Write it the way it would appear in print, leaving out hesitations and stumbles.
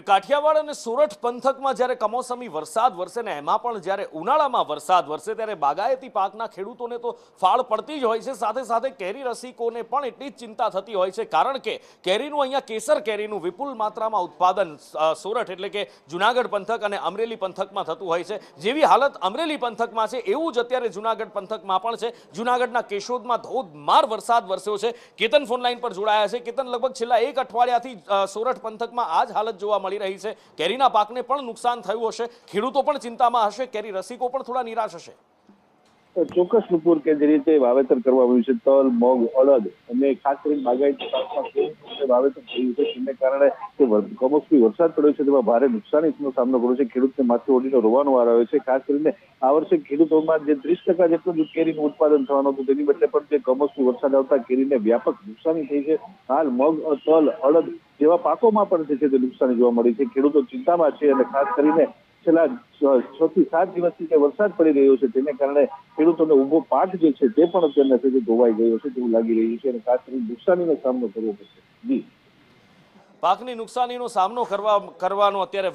કાઠિયાવાડ અને સોરઠ પંથકમાં જ્યારે કમોસમી વરસાદ વરસે ને એમાં પણ જ્યારે ઉનાળામાં વરસાદ વરસે ત્યારે બાગાયતી પાકના ખેડૂતોને તો ફાળ પડતી જ હોય છે, સાથે સાથે કેરી રસિકોને પણ એટલી જ ચિંતા થતી હોય છે, કારણ કે કેરીનું અહીંયા કેસર કેરીનું વિપુલ માત્રામાં ઉત્પાદન સોરઠ એટલે કે જુનાગઢ પંથક અને અમરેલી પંથકમાં થતું હોય છે। જેવી હાલત અમરેલી પંથકમાં છે એવું જ અત્યારે જુનાગઢ પંથકમાં પણ છે। જુનાગઢના કેશોદમાં ધોધમાર વરસાદ વરસ્યો છે। કેતન ફોન લાઈન પર જોડાયા છે। કેતન, લગભગ છેલ્લા એક અઠવાડિયાથી સોરઠ પંથકમાં આ જ હાલત જોવા મળી રહી છે। કેરીના પાકને પણ નુકસાન થયું હશે, ખેડૂતો પણ ચિંતામાં હશે, કેરી રસિકો પણ થોડા નિરાશ હશે। ચોક્કસ નુપુર કે જે રીતે વાવેતર કરવામાં આવ્યું છે તલ, મગ, અડદ અને ખાસ કરીને બાગાયતી પાકમાં ખેડૂતોએ વાવેતર થયું છે, તેને કારણે કમોસમી વરસાદ પડ્યો છે તેમાં ભારે નુકસાનીનો સામનો કર્યો છે। ખેડૂતને માથે ઓઢીને રોવાનો વાર આવ્યો છે। ખાસ કરીને આ વર્ષે ખેડૂતોમાં જે 30% જેટલું જ કેરીનું ઉત્પાદન થવાનું હતું તેની બદલે પણ જે કમોસમી વરસાદ આવતા કેરીને વ્યાપક નુકસાની થઈ છે। હાલ મગ, તલ, અડદ જેવા પાકોમાં પણ છે તે નુકસાની જોવા મળી છે। ખેડૂતો ચિંતામાં છે અને ખાસ કરીને છેલ્લા 6 થી 7 દિવસથી જે વરસાદ પડી રહ્યો છે તેને કારણે ખેડૂતોને ઉભો પાક જે છે તે પણ અત્યારે ધોવાઈ ગયો છે તેવું લાગી રહ્યું છે અને ખાસ કરીને નુકસાનીનો સામનો કરવો પડશે। જી, પાકની નુકસાનીનો સામનો કરવાનો અત્યારે